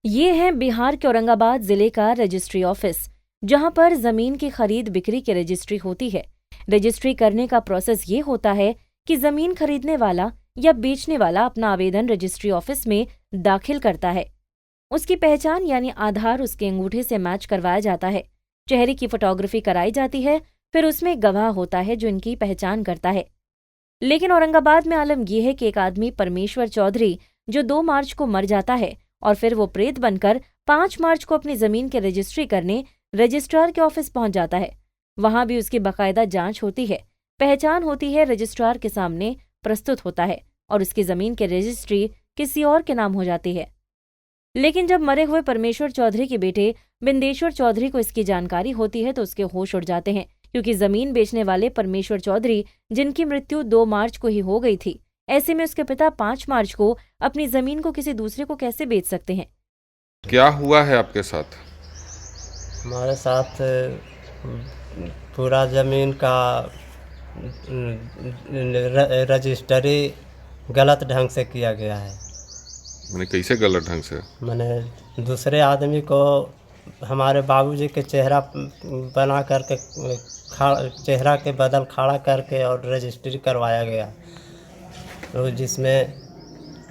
ये है बिहार के औरंगाबाद जिले का रजिस्ट्री ऑफिस, जहां पर जमीन की खरीद बिक्री की रजिस्ट्री होती है। रजिस्ट्री करने का प्रोसेस ये होता है कि जमीन खरीदने वाला या बेचने वाला अपना आवेदन रजिस्ट्री ऑफिस में दाखिल करता है। उसकी पहचान यानी आधार उसके अंगूठे से मैच करवाया जाता है। चेहरे की फोटोग्राफी कराई जाती है, फिर उसमें एक गवाह होता है जो इनकी पहचान करता है। लेकिन औरंगाबाद में आलम यह है कि एक आदमी परमेश्वर चौधरी जो 2 मार्च को मर जाता है और फिर वो प्रेत बनकर 5 मार्च को अपनी जमीन की रजिस्ट्री करने रजिस्ट्रार के ऑफिस पहुंच जाता है। वहां भी उसकी बाकायदा जांच होती है, पहचान होती है, रजिस्ट्रार के सामने प्रस्तुत होता है और उसकी जमीन की रजिस्ट्री किसी और के नाम हो जाती है। लेकिन जब मरे हुए परमेश्वर चौधरी के बेटे बिंदेश्वर चौधरी को इसकी जानकारी होती है तो उसके होश उड़ जाते हैं, क्योंकि जमीन बेचने वाले परमेश्वर चौधरी जिनकी मृत्यु 2 मार्च को ही हो गई थी, ऐसे में उसके पिता 5 मार्च को अपनी जमीन को किसी दूसरे को कैसे बेच सकते हैं। क्या हुआ है आपके साथ? हमारे साथ पूरा ज़मीन का रजिस्ट्री गलत ढंग से किया गया है। मैंने कैसे गलत ढंग से? मैंने दूसरे आदमी को हमारे बाबूजी के चेहरा बना करके चेहरा के बदल खड़ा करके और रजिस्ट्री करवाया गया, तो जिसमें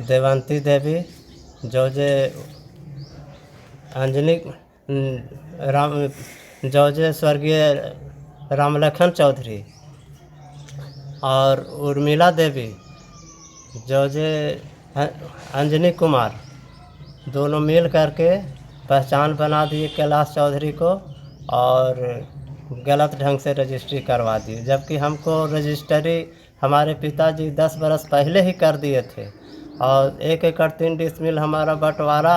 देवंती देवी, जोजे अंजनी राम, जोजे स्वर्गीय रामलखन चौधरी और उर्मिला देवी, जोजे अंजनी कुमार, दोनों मिल करके पहचान बना दिए कैलाश चौधरी को और गलत ढंग से रजिस्ट्री करवा दी, जबकि हमको रजिस्ट्री हमारे पिताजी 10 बरस पहले ही कर दिए थे और 1 एकड़ 3 डिसमिल हमारा बंटवारा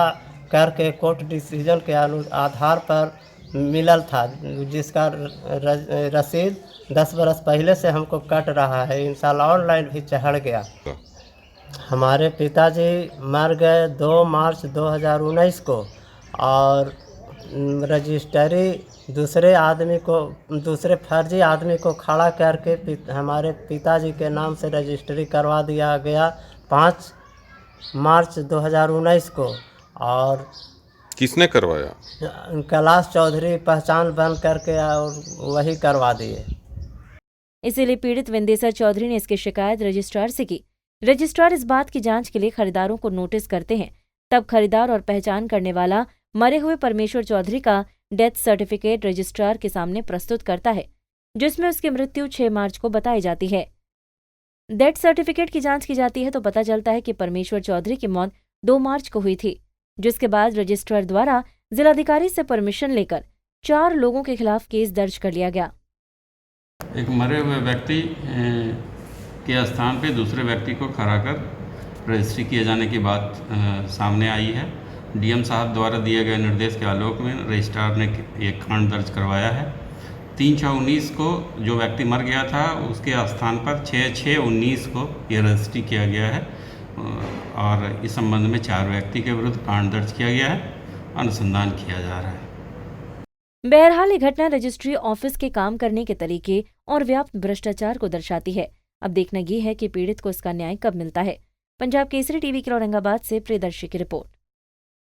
करके कोर्ट डिसीजन के आधार पर मिलल था, जिसका रसीद 10 बरस पहले से हमको कट रहा है। इन साल ऑनलाइन भी चढ़ गया। हमारे पिताजी मर गए 2 मार्च 2019 को और रजिस्ट्री दूसरे फर्जी आदमी को खड़ा करके हमारे पिताजी के नाम से रजिस्ट्री करवा दिया गया 5 मार्च 2019 को। और किसने करवाया? कैलाश चौधरी पहचान बन करके और वही करवा दिए। इसीलिए पीड़ित विंदेश्वर चौधरी ने इसकी शिकायत रजिस्ट्रार से की। रजिस्ट्रार इस बात की जांच के लिए खरीदारों को नोटिस करते हैं। तब खरीदार और पहचान करने वाला मरे हुए परमेश्वर चौधरी का डेथ सर्टिफिकेट रजिस्ट्रार के सामने प्रस्तुत करता है, जिसमें उसकी मृत्यु 6 मार्च को बताई जाती है। डेथ सर्टिफिकेट की जांच की जाती है तो पता चलता है कि परमेश्वर चौधरी की मौत 2 मार्च को हुई थी, जिसके बाद रजिस्ट्रार द्वारा जिलाधिकारी से परमिशन लेकर 4 लोगों के खिलाफ केस दर्ज कर लिया गया। एक मरे हुए व्यक्ति के स्थान पे दूसरे व्यक्ति को खड़ा कर रजिस्ट्री किए जाने की बात सामने आई है। डीएम साहब द्वारा दिए गए निर्देश के आलोक में रजिस्ट्रार ने एक कांड दर्ज करवाया है। 3/6/19 को जो व्यक्ति मर गया था उसके स्थान पर 6/6/19 को यह रजिस्ट्री किया गया है और इस संबंध में 4 व्यक्ति के विरुद्ध कांड दर्ज किया गया है, अनुसंधान किया जा रहा है। बहरहाल ये घटना रजिस्ट्री ऑफिस के काम करने के तरीके और व्याप्त भ्रष्टाचार को दर्शाती है। अब देखना ये है कि पीड़ित को इसका न्याय कब मिलता है। पंजाब केसरी टीवी के औरंगाबाद से प्रियदर्शी की रिपोर्ट।